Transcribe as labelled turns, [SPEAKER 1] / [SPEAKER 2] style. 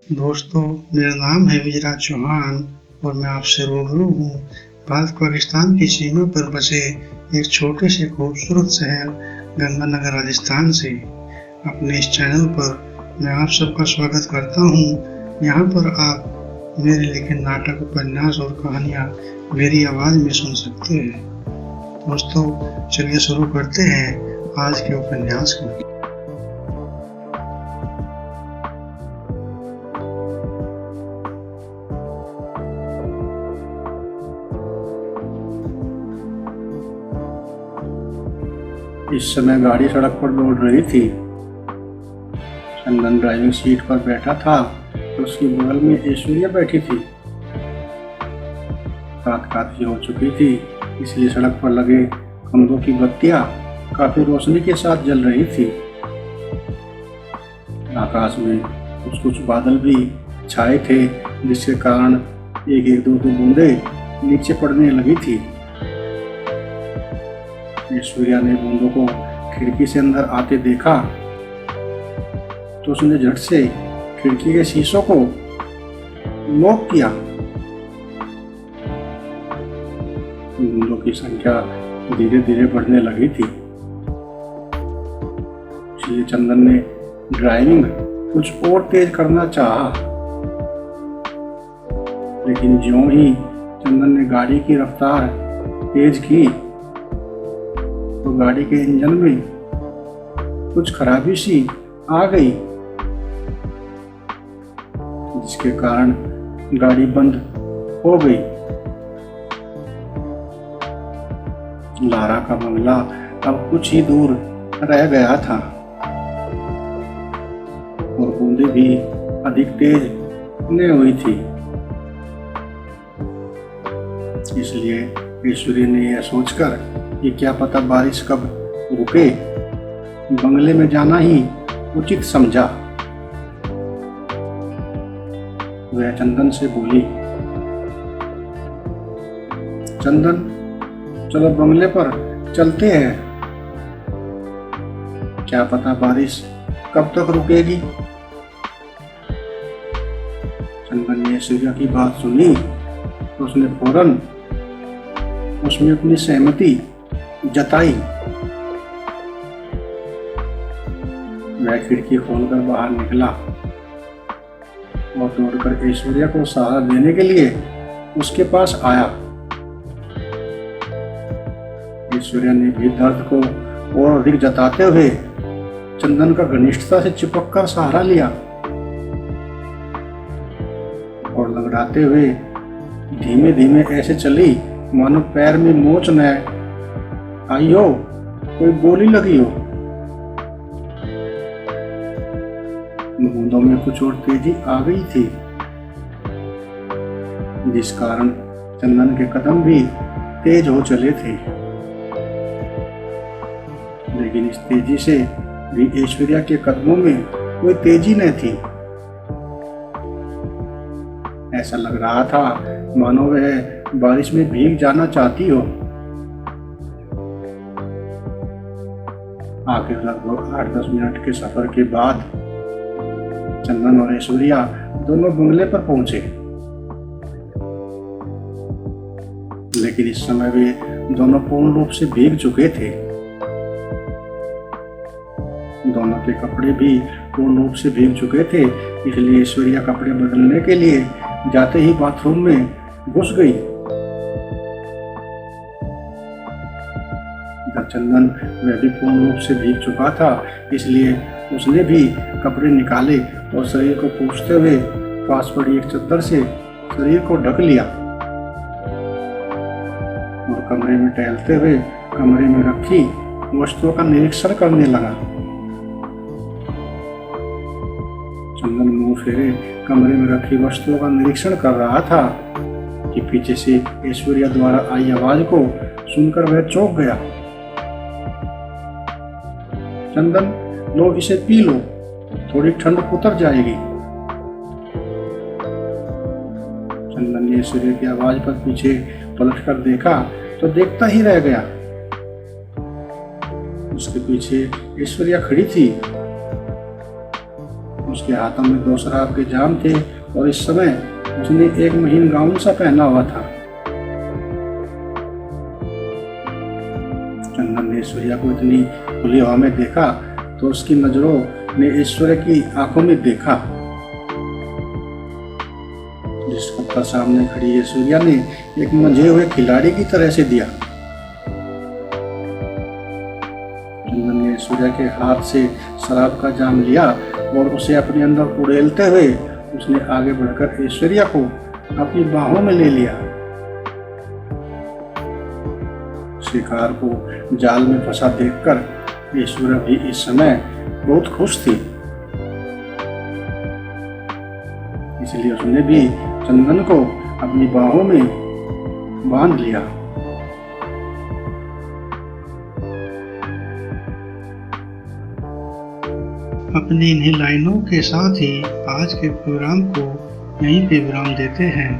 [SPEAKER 1] दोस्तों, मेरा नाम है विजयराज चौहान और मैं आपसे रूबरू हूँ भारत-पाकिस्तान की सीमा पर बसे एक छोटे से खूबसूरत शहर गंगानगर, राजस्थान से। अपने इस चैनल पर मैं आप सबका स्वागत करता हूँ। यहाँ पर आप मेरे लिखे नाटक, उपन्यास और कहानियाँ मेरी आवाज़ में सुन सकते हैं। दोस्तों, चलिए शुरू करते हैं आज के उपन्यास को।
[SPEAKER 2] इस समय गाड़ी सड़क पर दौड़ रही थी। चंदन ड्राइविंग सीट पर बैठा था तो उसके बगल में ऐश्वर्या बैठी थी। रात काफी हो चुकी थी, इसलिए सड़क पर लगे खंभों की बत्तियां काफी रोशनी के साथ जल रही थी। आकाश में कुछ कुछ बादल भी छाए थे, जिसके कारण एक एक दो दो बूंदे नीचे पड़ने लगी थी। ऐश्वर्या ने बूंदों को खिड़की से अंदर आते देखा तो उसने झट से खिड़की के शीशों को लॉक किया। बूंदों की संख्या धीरे धीरे बढ़ने लगी थी, इसलिए चंदन ने ड्राइविंग कुछ और तेज करना चाहा। लेकिन ज्यों ही चंदन ने गाड़ी की रफ्तार तेज की तो गाड़ी के इंजन में कुछ खराबी सी आ गई, जिसके कारण गाड़ी बंद हो गई। लारा का बंगला अब कुछ ही दूर रह गया था और बूंदें भी अधिक तेज नहीं हुई थी। इसलिए ऐश्वर्या ने यह सोचकर कि क्या पता बारिश कब रुके, बंगले में जाना ही उचित समझा। वह चंदन से बोली, चंदन, चलो बंगले पर चलते हैं, क्या पता बारिश कब तक रुकेगी। चंदन ने ऐश्वर्या की बात सुनी तो उसने फौरन उसमें अपनी सहमति जताई। वह खिड़की खोलकर बाहर निकला और दौड़कर ऐश्वर्या को सहारा देने के लिए उसके पास आया। ऐश्वर्या ने भी दर्द को और अधिक जताते हुए चंदन का घनिष्ठता से चिपक कर सहारा लिया और लंगड़ाते हुए धीमे धीमे ऐसे चली मानो पैर में मोच न आई हो, कोई गोली लगी हो। बूंदों में कुछ और तेजी आ गई थी, जिस कारण चंदन के कदम भी तेज हो चले थे। लेकिन इस तेजी से भी ऐश्वर्या के कदमों में कोई तेजी न थी। ऐसा लग रहा था मानो वह बारिश में भीग जाना चाहती हो। आखिर लगभग 8-10 मिनट के सफर के बाद चंदन और ऐश्वर्या दोनों बंगले पर पहुंचे। लेकिन इस समय वे दोनों पूर्ण रूप से भीग चुके थे। दोनों के कपड़े भी पूर्ण रूप से भीग चुके थे, इसलिए ऐश्वर्या कपड़े बदलने के लिए जाते ही बाथरूम में घुस गई। चंदन वह भी पूर्ण रूप से भीग चुका था, इसलिए उसने भी कपड़े निकाले और शरीर को पोंछते हुए पास पड़ी एक चादर से शरीर को ढक लिया और कमरे में टहलते हुए कमरे में रखी वस्तुओं का निरीक्षण करने लगा। चंदन मुंह फेरे कमरे में रखी वस्तुओं का निरीक्षण कर रहा था कि पीछे से ऐश्वर्या द्वारा आई आवाज को सुनकर वह चौंक गया। चंदन, लो इसे पी लो, थोड़ी ठंड उतर जाएगी। चंदन ने ऐश्वर्या की आवाज पर पीछे पलटकर देखा तो देखता ही रह गया। उसके पीछे ऐश्वर्या खड़ी थी। उसके हाथों में 2 शराब के जाम थे और इस समय उसने एक महीन गाउन सा पहना हुआ था। चंदन ने ऐश्वर्या को इतनी खुली हवा में देखा तो उसकी नजरों ने ऐश्वर्या की आंखों में देखा। जिस पत्ता सामने खड़ी ऐश्वर्या ने एक मंझे हुए खिलाड़ी की तरह से दिया। चंदन ने ऐश्वर्या के हाथ से शराब का जाम लिया और उसे अपने अंदर उड़ेलते हुए उसने आगे बढ़कर ऐश्वर्या को अपनी बाहों में ले लिया। शिकार को जाल में फंसा देखकर ऐश्वर्या भी इस समय बहुत खुश थी, इसलिए उसने भी चंदन को अपनी बाहों में बांध लिया।
[SPEAKER 1] अपनी इन्हीं लाइनों के साथ ही आज के प्रोग्राम को यहीं पे विराम देते हैं।